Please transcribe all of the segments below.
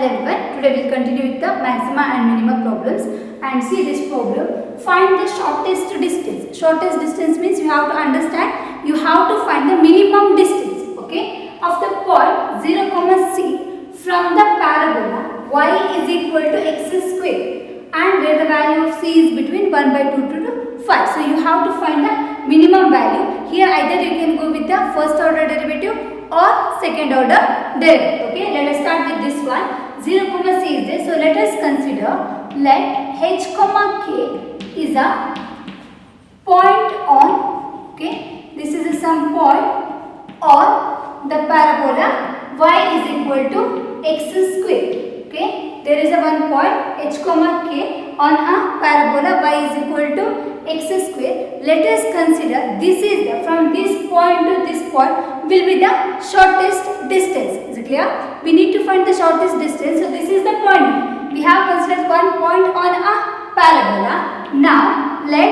11. Today we will continue with the maxima and minima problems and see this problem. Find the shortest distance. Shortest distance means you have to understand, you have to find the minimum distance, okay, of the point 0, c from the parabola y is equal to x square and where the value of c is between 1/2 to 5. So you have to find the minimum value. Here either you can go with the first order derivative or second order derivative. Okay, let us start with this one. 0, c is there. So let us consider, let h, k is a point on, okay, this is some point on the parabola y is equal to x square. Okay, there is a one point h, k on a parabola y is equal to x square. Let us consider this is the, from this point to this point will be the shortest distance. Is it clear? We need to find the shortest distance. So this is the point. We have considered one point on a parabola. Now let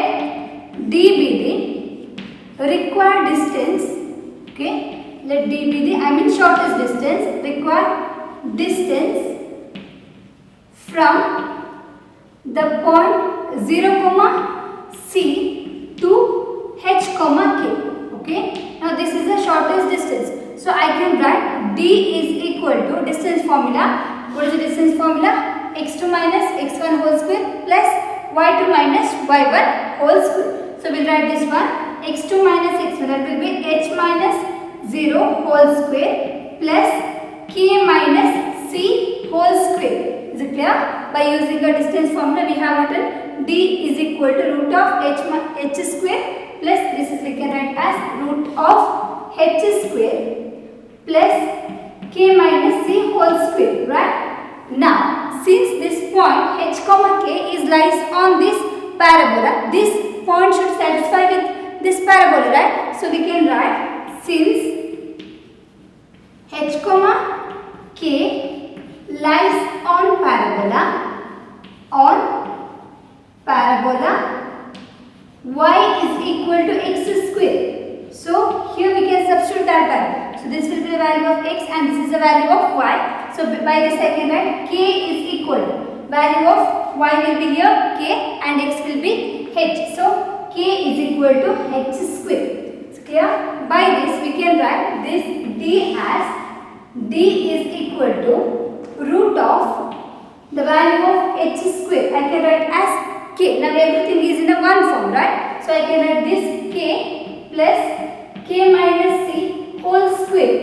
d be the required distance. Okay, let d be the shortest distance, required distance from the point 0, c to h, k. Okay, now this is the shortest distance. So I can write d is equal to distance formula. What is the distance formula? x2 minus x1 whole square plus y2 minus y1 whole square. So we'll write this one, x2 minus x1, that will be h minus 0 whole square plus k minus c whole square. Is it clear? By using a distance formula we have written d is equal to root of h square plus this is we can write as root of h square plus k minus c whole square, right? Now since this point h, k is lies on this parabola, this point should satisfy with this parabola, right? So we can write since h, k lies on parabola y is equal to x square. So here we can substitute that value. So this will be the value of x and this is the value of y. So by this I can write k is equal to value of y will be here k and x will be h. So k is equal to h square. It's clear? By this we can write this d as d is equal to root of the value of h square. I can write as k. Now everything is in a one form, right? So I can write this k plus k minus c whole square.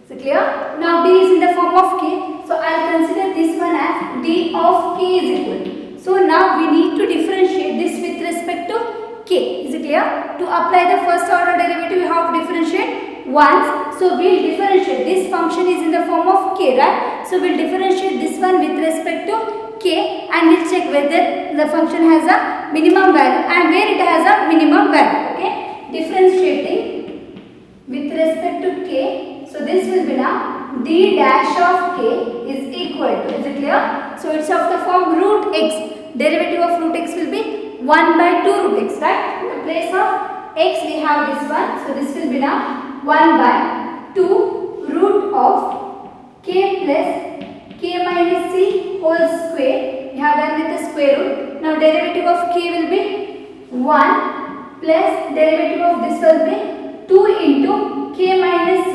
Is it clear? Now d is in the form of k. So I will consider this one as d of k is equal to. So now we need to differentiate this with respect to k. Is it clear? To apply the first order derivative we have to differentiate once. So we will differentiate. This function is in the form of k, right? So we will differentiate this one with respect to k and we will check whether the function has a minimum value and where it has a minimum value. Okay, differentiating with respect to k. So this will be now d dash of k is equal to, is it clear? So it's of the form root x. Derivative of root x will be 1/2 root x, right? In the place of x we have this one. So this will be now 1/2 root of k plus k minus c whole square. We have done with the square root. Now derivative of k will be 1 plus derivative of this will be 2 into k minus c.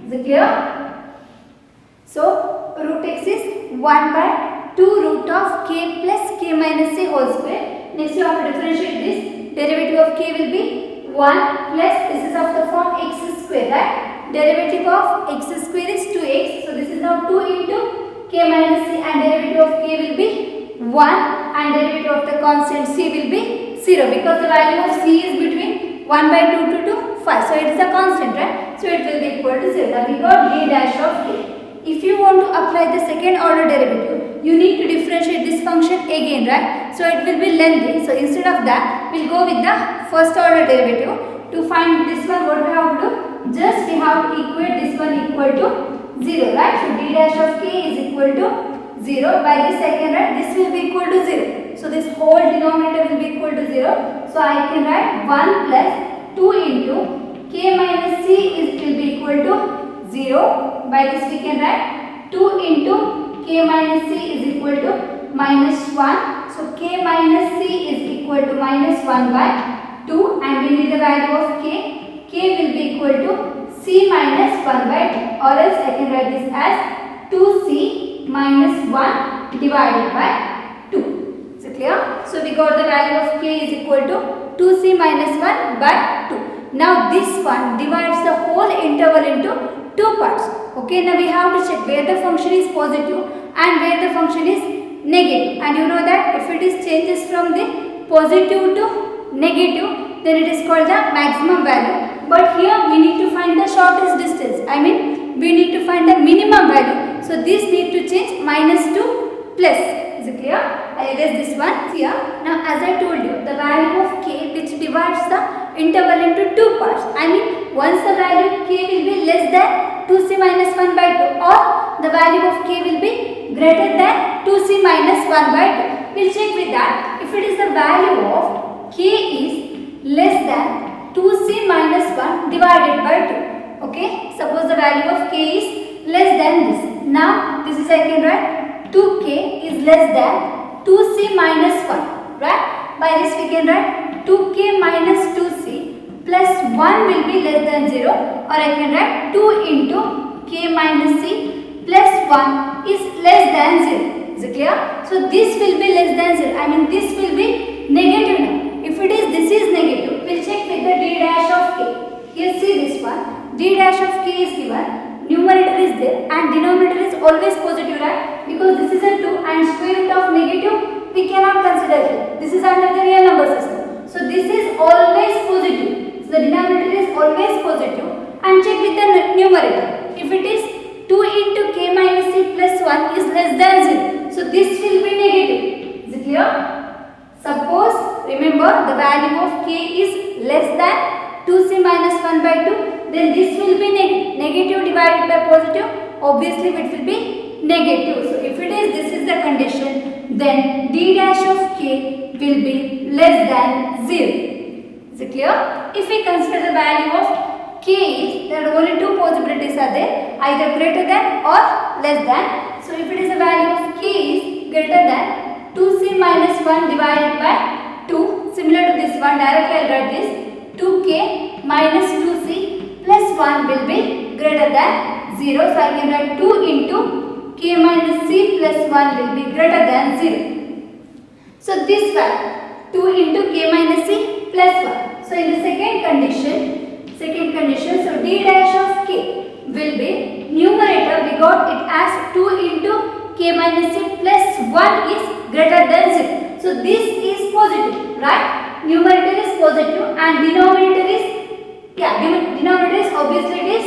Is it clear? So root x is 1/2 root of k plus k minus c whole square. Next you have to differentiate this. Derivative of k will be 1 plus this is of the form x square, right? Derivative of x square is 2x. So this is now 2 into k minus c and derivative of k will be 1 and derivative of the constant c will be 0 because the value of c is between 1/2 to 5. So it is a constant, right? So it will be equal to 0. Now we got d dash of k. If you want to apply the second order derivative, you need to differentiate this function again, right? So it will be lengthy. So instead of that, we will go with the first order derivative. To find this one, what we have to do? Just we have to equate this one equal to 0, right? So d dash of k is equal to 0. By this I can write this will be equal to 0. So this whole denominator will be equal to 0. So I can write 1 plus 2 into k minus c will be equal to 0. By this we can write 2 into k minus c is equal to minus 1. So k minus c is equal to minus 1 by 2, and we need the value of k. K will be equal to c minus 1 by 2, or else I can write this as 2c minus 1 divided by 2. Is it clear? So we got the value of k is equal to 2c minus 1 by 2. Now this one divides the whole interval into two parts. Okay, now we have to check where the function is positive and where the function is negative. And you know that if it is changes from the positive to negative, then it is called the maximum value. But here we need to find the shortest distance. I mean, we need to find the minimum value. So this need to change minus to plus. Is it clear? I erase this one here. Now as I told you, the value of k which divides the interval into two parts. I mean, once the value k will be less than 2c minus 1 by 2, or the value of k will be greater than 2c minus 1 by 2. We'll check with that. If it is the value of k is less than 2c minus 1 divided by 2. Okay, suppose the value of k is less than this. Now this is I can write 2k is less than 2c minus 1, right? By this we can write 2k minus 2c plus 1 will be less than 0, or I can write 2 into k minus c plus 1 is less than 0. Is it clear? So this will be less than 0. I mean, this will be negative now. If it is, this is negative, we'll check with the d dash of k. Here see this one, d dash of k is given. Numerator is there and denominator is always positive, right? Because this is a 2 and square root of negative we cannot consider here. This is under the real number system. So this is always positive. So the denominator is always positive, and check with the numerator. If it is 2 into k minus c plus 1 is less than 0. So this will be negative. Is it clear? Suppose, remember, the value of k is less than 2c minus 1 by 2. Then this will be negative. Negative divided by positive, obviously it will be negative. So if it is, this is the condition, then d dash of k will be less than 0. Is it clear? If we consider the value of k is, there are only two possibilities are there, either greater than or less than. So if it is a value of k is greater than 2c minus 1 divided by 2, similar to this one, directly I will write this, 2k minus 2c plus 1 will be greater than 0. So I can write 2 into k minus c plus 1 will be greater than 0. So this one, 2 into k minus c plus 1. So in the second condition, so d dash of k will be, numerator we got it as 2 into k minus c plus 1 is greater than 0. So this is positive, right? Numerator is positive and denominator is, denominator is obviously it is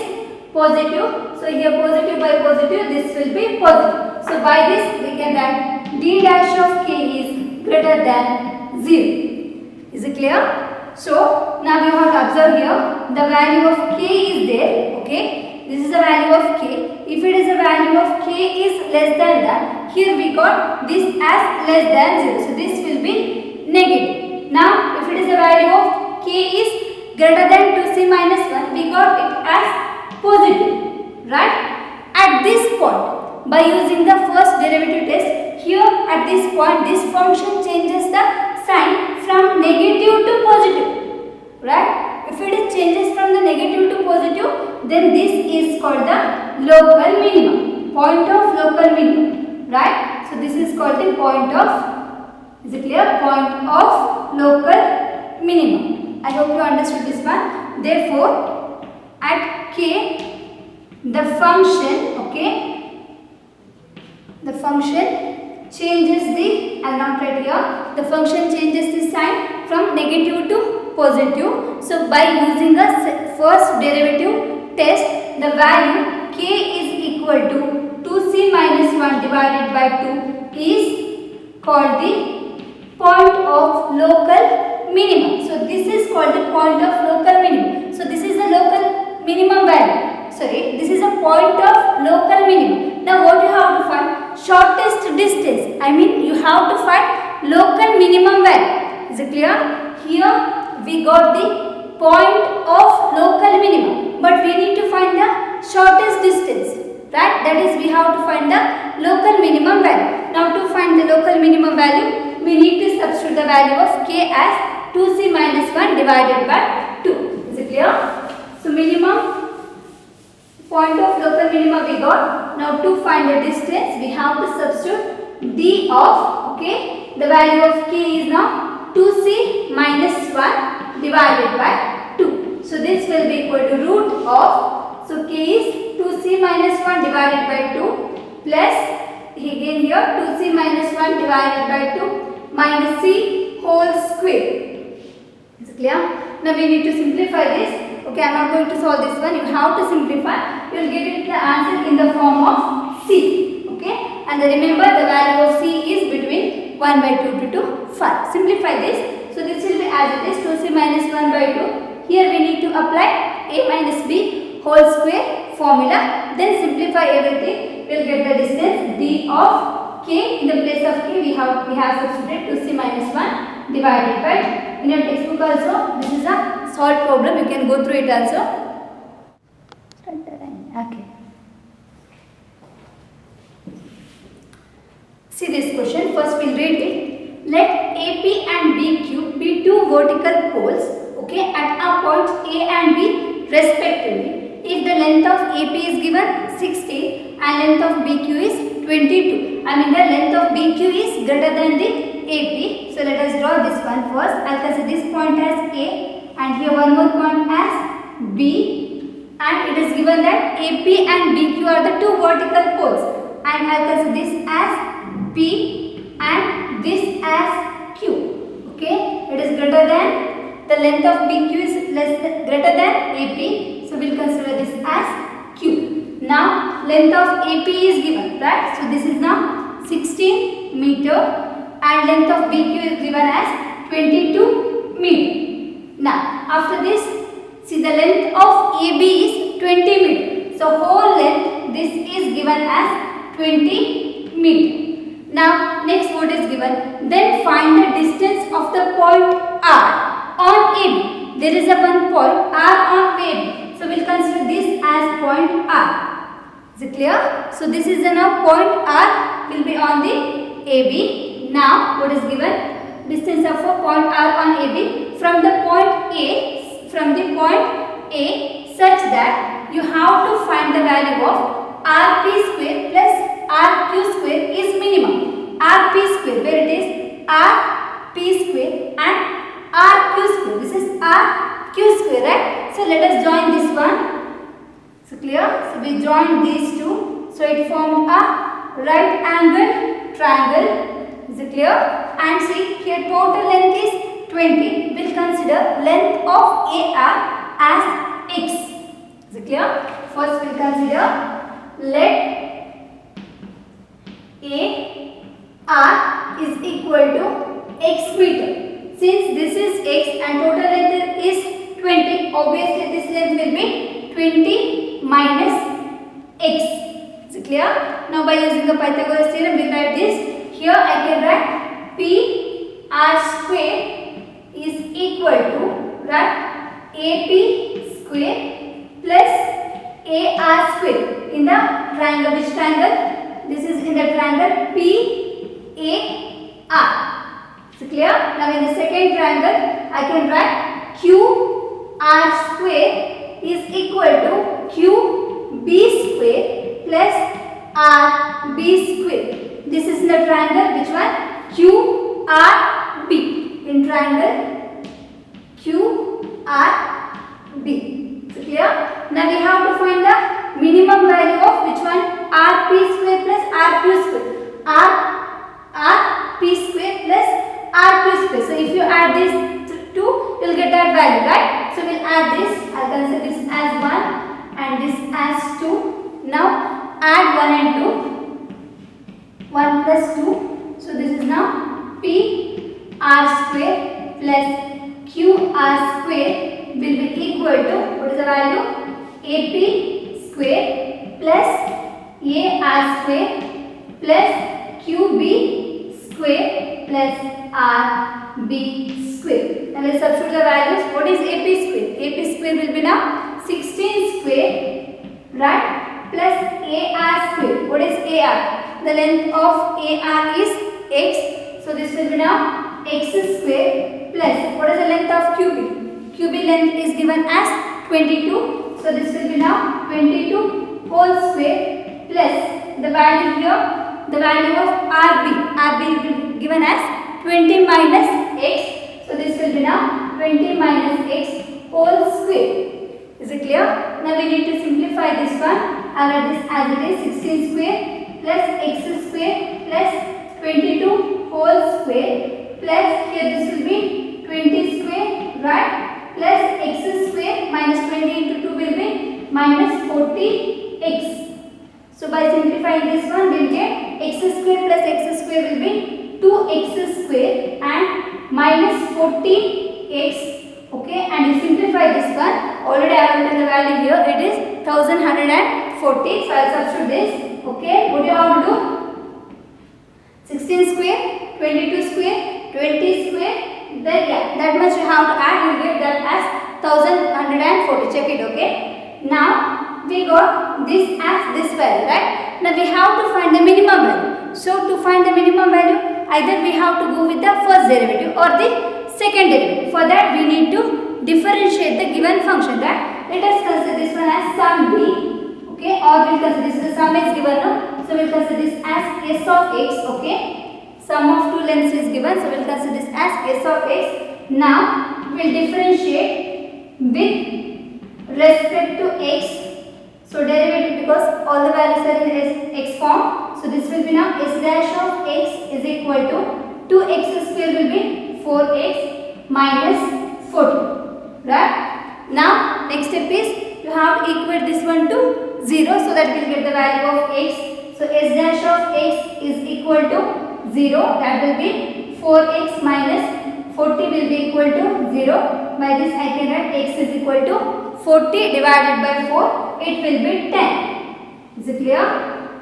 positive. So here positive by positive, this will be positive. So by this we can write d dash of k is greater than 0. Is it clear? So now we have to observe here the value of k is there. Okay, this is the value of k. If it is a value of k is less than that, here we got this as less than 0. So this will be negative. Now if it is a value of k is greater than 2c minus 1, we got it as positive, right? At this point, by using the first derivative test, here at this point, this function changes the sign from negative to positive, right? If it changes from the negative to positive, then this is called the local minimum, point of local minimum, right? So this is called the point of, is it clear? Point of local minimum. I hope you understood this one. Therefore, at k, the function, okay, the function changes the, I will not write here, the function changes the sign from negative to positive. So by using the first derivative test, the value k is equal to 2c minus 1 divided by 2 is called the point of local minimum. So this is called the point of local minimum. So this is the local minimum value. Sorry, this is a point of local minimum. Now what you have to find? Shortest distance. I mean, you have to find local minimum value. Is it clear? Here we got the point of local minimum, but we need to find the shortest distance. right? That is, we have to find the local minimum value. Now to find the local minimum value, we need to substitute the value of k as 2c minus 1 divided by 2. Is it clear? So minimum point of local minimum we got. Now to find the distance, we have to substitute d of, okay, the value of k is now 2c minus 1 divided by 2. So this will be equal to root of, so k is 2c minus 1 divided by 2 plus again here 2c minus 1 divided by 2 minus c whole square. Is it clear? Now we need to simplify this. Okay, I am not going to solve this one. You have to simplify. You will get the answer in the form of c. Okay, and remember the value of c is between 1 by 2 to 5. Simplify this. So this will be as it is 2c minus 1 by 2. Here we need to apply a minus b whole square formula. Then simplify everything. We will get the distance d of k. In the place of k we have substituted 2c minus 1 divided by 2. In your textbook also this is a solved problem. You can go through it also. Okay. See this question. First we'll read it. Let AP and BQ be two vertical poles, okay, at a point A and B respectively. If the length of AP is given 60 and length of BQ is 22. I mean the length of BQ is greater than the AP. So let us draw this one first. I'll consider this point as A and here one more point as B, and it is given that AP and BQ are the two vertical poles, and I'll consider this as P and this as Q. Okay, it is greater than, the length of BQ is greater than AP, so we'll consider this as Q. Now length of AP is given, right? So this is now 16 meter and length of BQ is given as 22 meter. Now after this, see the length of AB is 20 meter. So whole length this is given as 20 meter. Now next what is given? Then find the distance of the point R on AB. There is a one point R on AB. So we'll consider this as point R. Is it clear? So this is now point R will be on the AB. Now what is given? Distance of a point R on AB from the point A such that you have to find the value of RP square plus RQ square is minimum. RP square, where it is RP square and RQ square. This is RQ square, right? So let us join this one. So clear? So we join these two. So it formed a right angle triangle. Is it clear? And see here total length is 20. We'll consider length of AR as x. Is it clear? First we'll consider let AR is equal to x meter. Since this is x and total length is 20, obviously this length will be 20 minus x. Is it clear? Now by using the Pythagoras theorem we write this. Here I can write P R square is equal to, right, AP square plus AR square in the triangle. Which triangle? This is in the triangle PAR. So clear? Now in the second triangle I can write QR square is equal to QB square plus RB square. This is in the triangle which one? QRB. In triangle QRB. So clear? Now we have to find the minimum value of which one? RP square plus RQ square. RP square plus RQ square. So if you add this 2, you will get that value, right? So we'll add this. I will consider this as 1 and this as 2. Now add 1 and 2. 1 plus 2. So this is now P R square plus QR square will be equal to, what is the value? AP square plus AR square plus QB square plus RB square. Now let's substitute the values. What is AP square? AP square will be now 16 square, right, plus AR square. What is AR? The length of AR is x. So this will be now x square plus what is the length of QB? QB length is given as 22. So this will be now 22 whole square plus the value here, the value of RB. RB will be given as 20 minus x. So this will be now 20 minus x whole square. Is it clear? Now we need to simplify this one. I'll write this as it is 16 square plus x square plus 22 whole square plus here this will be 20 square, right? Plus x square minus 20 into 2 will be minus 40x. So by simplifying this one we will get x square plus x square will be 2x square and minus 40x. Okay, and you simplify this one. Already I have written the value here. It is 1140. So I will substitute this. Okay, what do you have to do? 16 square, 22 square, 20 square. Then yeah, that much you have to add. You will get that as 1140. Check it. Okay. Now we got this as this value, right? Now we have to find the minimum value. So to find the minimum value, either we have to go with the first derivative or the second derivative. For that we need to differentiate the given function, right? Let us consider this one as sum b, okay, or we will consider this, the sum is given now, so we will consider this as s of x, okay. Sum of two lengths is given, so we will consider this as s of x. Now we will differentiate with respect to x. So derivative, because all the values are in x form, so this will be now s dash of x is equal to 2x square will be 4x minus 40, right? Now next step is you have to equate this one to 0, so that we will get the value of x. So s dash of x is equal to 0, that will be 4x minus 40 will be equal to 0. By this I can write x is equal to 40 divided by 4, it will be 10. Is it clear?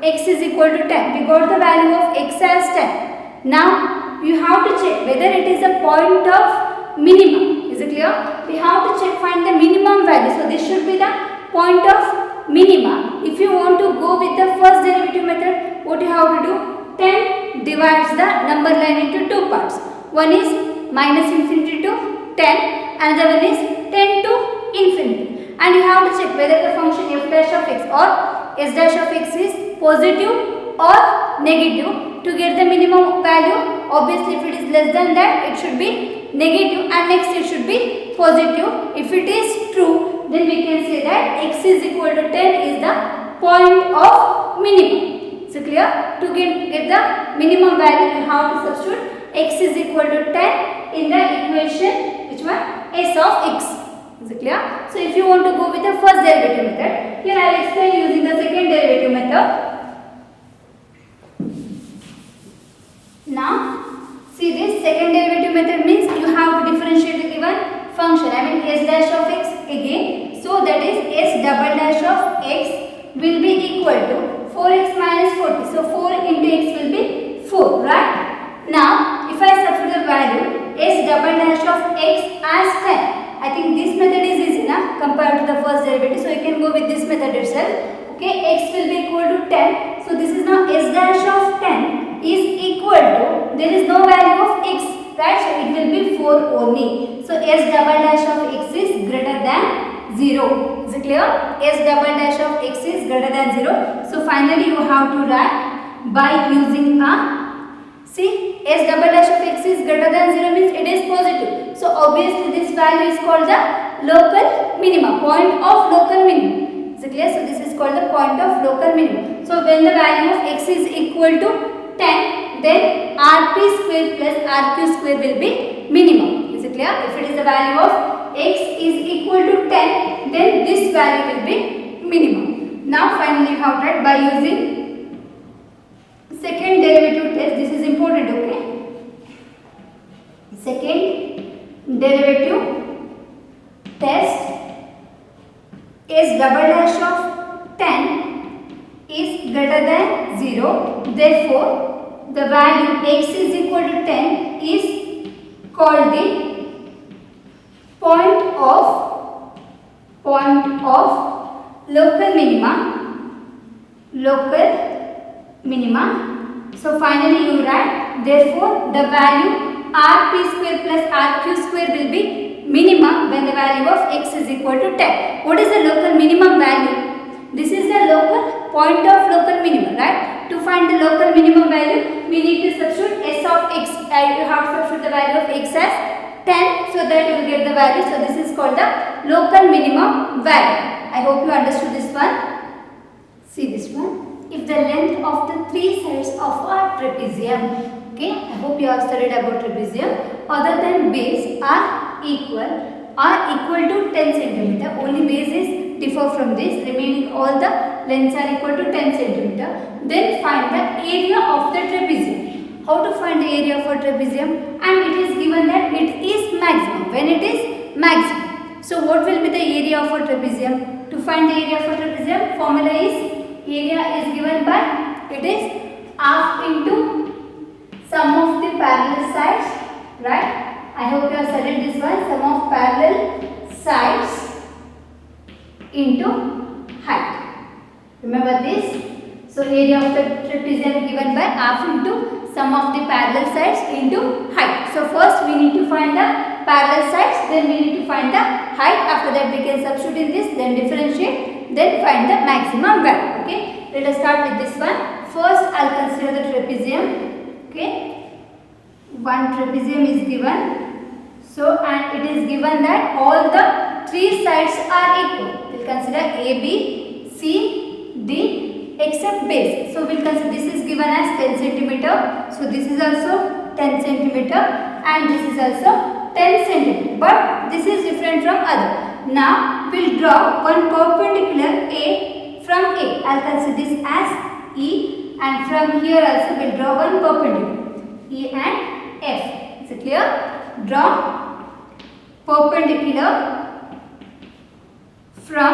X is equal to 10. We got the value of x as 10. Now you have to check whether it is a point of minimum. Is it clear? We have to check, find the minimum value. So this should be the point of minima. If you want to go with the first derivative method, what you have to do? 10 divides the number line into two parts. One is minus infinity to 10, another one is 10 to infinity. And you have to check whether the function f dash of x or s dash of x is positive or negative. To get the minimum value, obviously if it is less than that, it should be negative, and next it should be positive. If it is true, then we can say that x is equal to 10 is the point of minimum. So clear? To get the minimum value, you have to substitute x is equal to 10 in the equation, which one? S of x. Is it clear? So if you want to go with the first derivative method, here I will explain using the second derivative method. Now see, this second derivative method means you have to differentiate the given function, I mean s dash of x again. So that is s double dash of x will be equal to 4x minus 40. So 4 into x will be 4, right? Now if I substitute the value s double dash of x as 10, I think this method is easy enough compared to the first derivative, so you can go with this method itself. Okay, x will be equal to 10. So this is now s dash of 10 is equal to, there is no value of x, right? So it will be 4 only. So s double dash of x is greater than 0. Is it clear? S double dash of x is greater than 0. So finally you have to write by using a, see, s double dash of x is greater than 0 means it is positive. So obviously this value is called the local minimum, point of local minimum. Is it clear? So this is called the point of local minimum. So when the value of x is equal to 10, then rp square plus rq square will be minimum. Is it clear? If it is the value of x is equal to 10, then this value will be minimum. Now finally you have to write by using second derivative test. This is important, okay? Second derivative test is double dash of 10 is greater than 0. Therefore, the value x is equal to 10 is called the point of local minima. local minima. So finally you write, therefore the value rp square plus rq square will be minimum when the value of x is equal to 10. What is the local minimum value? This is the local point of local minimum, right? To find the local minimum value, we need to substitute s of x. You have to substitute the value of x as 10, so that you will get the value. So this is called the local minimum value. I hope you understood this one. See this one. If the length of the three sides of a trapezium, okay, I hope you have studied about trapezium, other than base are equal to 10 centimeter. Only bases differ from this. Remaining all the lengths are equal to 10 centimeter. Then find the area of the trapezium. How to find the area for trapezium? And it is given that it is maximum. When it is maximum. So what will be the area of a trapezium? To find the area for trapezium, formula is area is given by, it is half into sum of the parallel sides, right? I hope you have studied this one. Sum of parallel sides into height. Remember this? So area of the trapezium given by half into sum of the parallel sides into height. So first we need to find the parallel sides, then we need to find the height. After that we can substitute in this, then differentiate, then find the maximum value. Okay, let us start with this one. First I'll consider the trapezium. Okay, one trapezium is given. So and it is given that all the three sides are equal. We'll consider A, B, C, D except base. So we'll consider this is given as 10 centimeter. So this is also 10 centimeter and this is also 10 centimeter. But this is different from other. Now we'll draw one perpendicular A from A. I'll consider this as E, and from here also we'll draw one perpendicular, E and F. Is it clear? Draw perpendicular from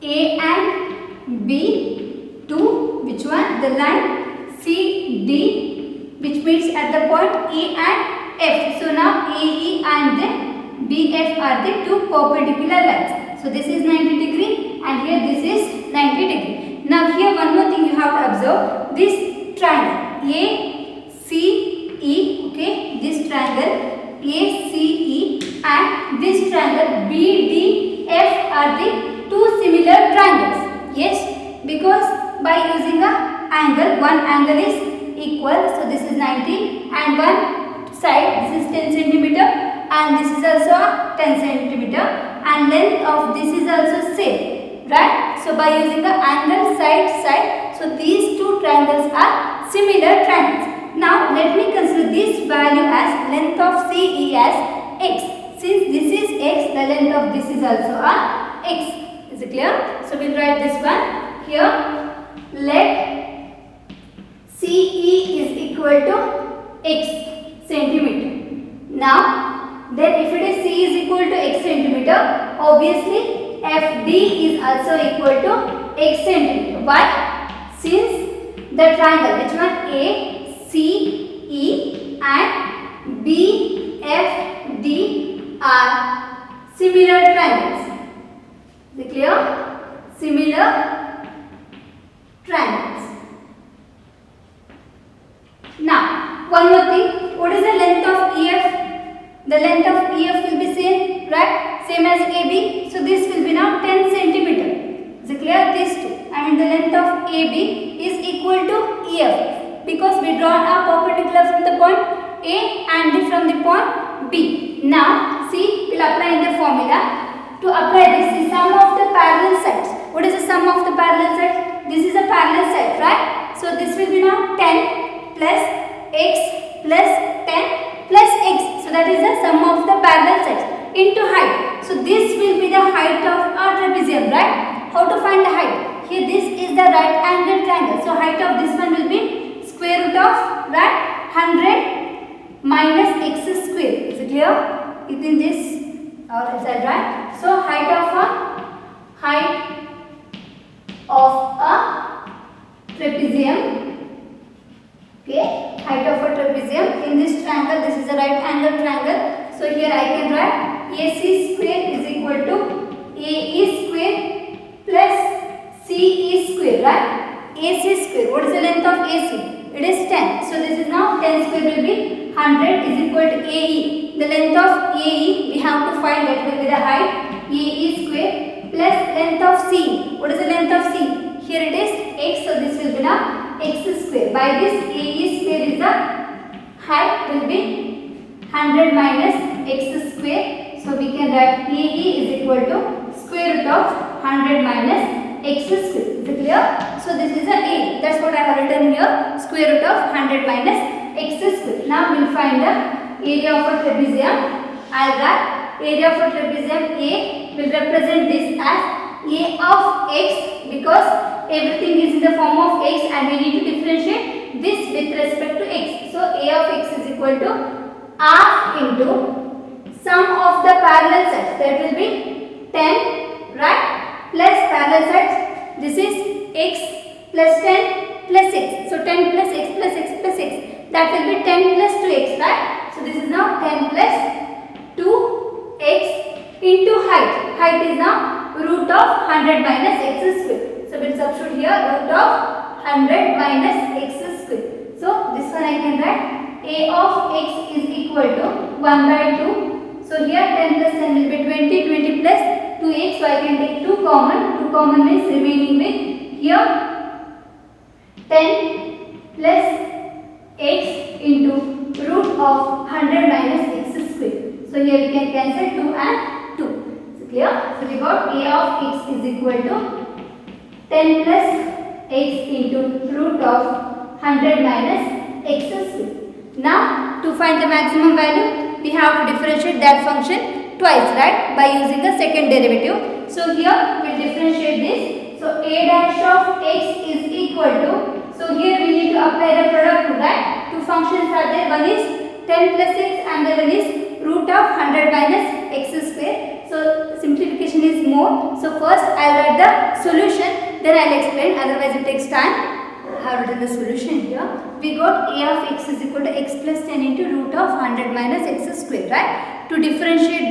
A and B to which one? The line CD, which meets at the point E and F. So now AE and then BF are the two perpendicular lines. So this is 90 degree and here this is 90 degree. Now here one more thing you have to observe. This triangle ACE, okay, this triangle ACE and this triangle BDF are the two similar triangles. Yes, because by using a angle, one angle is equal. So this is 90 and one side, this is 10 centimeter and this is also 10 centimeter and length of this is also same, right? So by using the angle side, so these two triangles are similar triangles. Now let me consider this value as length of CE as x. Since this is x, the length of this is also a x. Is it clear? So we'll write this one here. Let CE is equal to x centimeter. Now then if it is C is equal to x centimeter, obviously FD is also equal to x centimeter. Why? Since the triangle, which one? ACE and BFD are similar triangles. Is it clear? Similar triangles. Now, one more thing. What is the length of EF? The length of EF will be same, right? Same as AB. So this will be now 10 centimeter. Is it clear? These two. I mean the length of AB is equal to EF because we drawn a perpendicular from the point A and from the point B. Now see, we'll apply in the formula. To apply this is sum of the parallel sides. What is the sum of the parallel sides? This is a parallel side, right? So this will be now 10 plus x plus 10 plus x. So that is the sum of the parallel sides into height. So this will be the height of our trapezium, right? How to find the height? Here this is the right angle triangle. So height of this one will be square root of, right, 100 minus x square. Is it clear? Within this or is that right? So height of a trapezium. Okay, height of a trapezium in this triangle. This is a right angle triangle. So here I can write AC square is equal to AE square plus CE square, right? AC square. What is the length of AC? It is 10. So this is now 10 square will be 100 is equal to AE. The length of AE we have to find, that will be the height AE square plus length of CE. What is the length of CE? Here it is x, so this will be now x square. By this AE square is the height will be 100 minus x square. So we can write AE is equal to square root of 100 minus x square. Is it clear? So this is a A. That's what I have written here. Square root of 100 minus x square. Now we will find the area of a trapezium. I'll write area of a trapezium A will represent this as A of x, because everything is in the form of x and we need to differentiate this with respect to x. So A of x is equal to half into sum of the parallel sides, that will be 10, right, plus parallel sides, this is x plus 10 plus x. So 10 plus x plus x plus x, that will be 10 plus 2x, right? So this is now 10 plus 2x into height. Height is now root of 100 minus x square. So we will substitute here root of 100 minus x square. So this one I can write A of x is equal to 1 by 2. So here 10 plus 10 will be 20, 20 plus 2x. So I can take 2 common. 2 common means remaining with here 10 plus x into root of 100 minus x square. So here we can cancel 2 and 2. So clear? So we got A of x is equal to 10 plus x into root of 100 minus x square. Now to find the maximum value, we have to differentiate that function twice, right, by using the second derivative. So here we will differentiate this. So A dash of x is equal to, so here we need to apply the product rule, right? Two functions are there, one is 10 plus x and the one is root of 100 minus x square. So simplification is more. So first I will write the solution, then I will explain, otherwise it takes time. I have written the solution here. We got A of x is equal to x plus 10 into root of 100 minus x square, right? To differentiate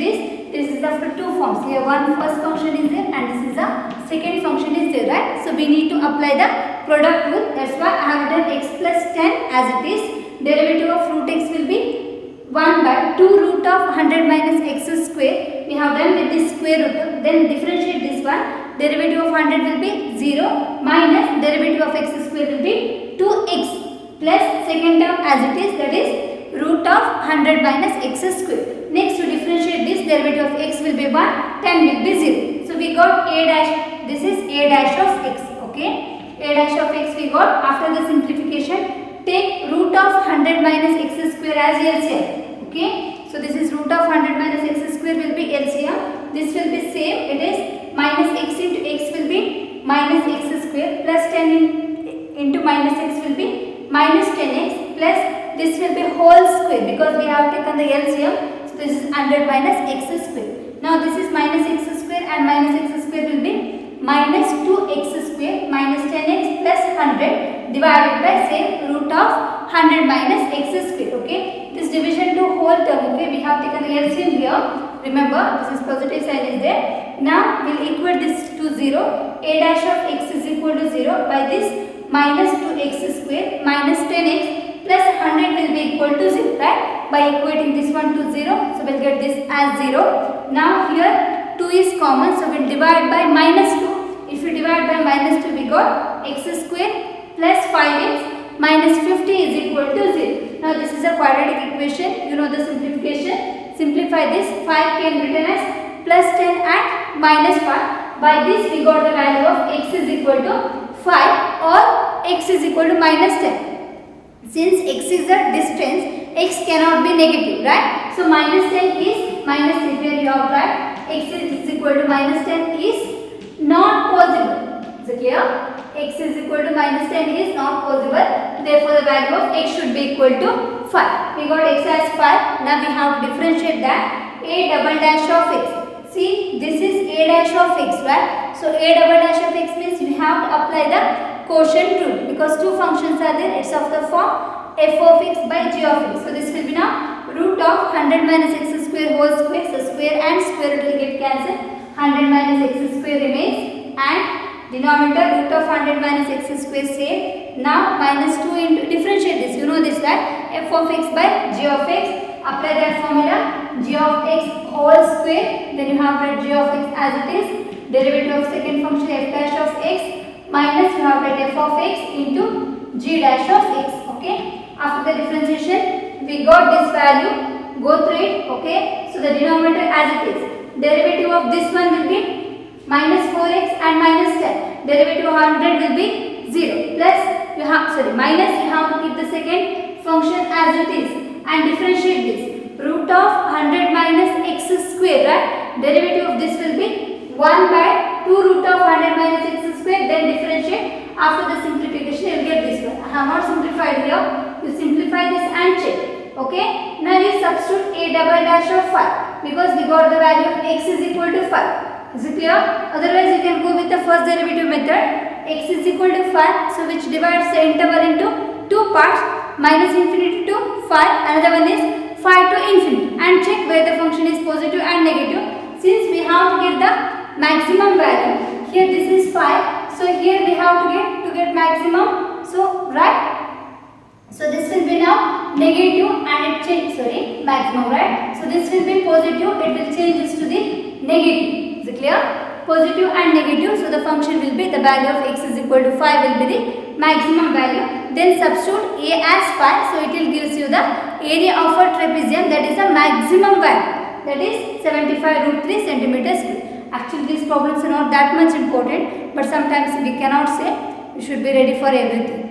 this is after two forms. Here one first function is there and this is a second function is there, right? So we need to apply the product rule. That's why I have written x plus 10 as it is. Derivative of root x will be 1 by 2 root of 100 minus x square. We have done with this square root. Then differentiate this one. Derivative of 100 will be 0 minus derivative of x square will be 2x plus second term as it is, that is root of 100 minus x square. Next to differentiate this, derivative of x will be 1, 10 will be 0. So we got A dash, this is A dash of x, okay. A dash of x we got. After the simplification, take root of 100 minus x square as LCM, okay. So this is root of 100 minus x square will be LCM. This will be same, it is minus x into x will be minus x square plus 10 into minus x will be minus 10x plus this will be whole square because we have taken the LCM. So this is 100 minus x square. Now this is minus x square and minus x square will be minus 2x square minus 10x plus 100 divided by same root of 100 minus x square, okay. This division to whole term, okay, we have taken the LCM here. Remember, this is positive sign is there. Now we will equate this to 0. A dash of x is equal to 0. By this minus 2x square minus 10x plus 100 will be equal to 0, right? By equating this one to 0, so we will get this as 0. Now here 2 is common, so we will divide by minus 2. If you divide by minus 2, we got x square plus 5x minus 50 is equal to 0. Now this is a quadratic equation. You know the simplification. Simplify this. 5 can written as plus 10 and minus 5. By this we got the value of x is equal to 5 or x is equal to minus 10. Since x is the distance, x cannot be negative, right? So minus 10 is minus, if here you have right, x is equal to minus 10 is not possible. Is it clear? X is equal to minus 10 is not possible. Therefore the value of x should be equal to 5. We got x as 5. Now we have to differentiate that. A double dash of x. See, this is A dash of x, right? So A double dash of x means we have to apply the quotient rule because two functions are there. It's of the form f of x by g of x. So this will be now root of 100 minus x square whole square. So square and square root will get cancelled. 100 minus x square remains and denominator root of 100 minus x square same. Now minus 2 into, differentiate this, you know this, right? F of x by g of x, apply that formula, g of x whole square, then you have that g of x as it is, derivative of second function f dash of x, minus you have that f of x into g dash of x, okay? After the differentiation, we got this value, go through it, okay? So the denominator as it is, derivative of this one will be minus 4x and minus 10, derivative of 100 will be 0, plus you have, minus you have to keep the second function as it is and differentiate this, root of 100 minus x square, right? Derivative of this will be 1 by 2 root of 100 minus x square, then differentiate. After the simplification you will get this one. I have not simplified here, you simplify this and check, okay? Now you substitute a double dash of 5 because we got the value of x is equal to 5. Is it clear? Otherwise you can go with the first derivative method. X is equal to 5, so which divides the interval into two parts, minus infinity to 5, another one is 5 to infinity, and check where the function is positive and negative. Since we have to get the maximum value, here this is 5, so here we have to get maximum, so right? So this will be now negative and it change, maximum, right? So this will be positive, it will change this to the negative. Is it clear? Positive and negative, so the function will be, the value of x is equal to 5 will be the maximum value. Then substitute a as 5, so it will gives you the area of a trapezium, that is the maximum value, that is 75 root 3 centimeters square. Actually these problems are not that much important, but sometimes we cannot say, you should be ready for everything.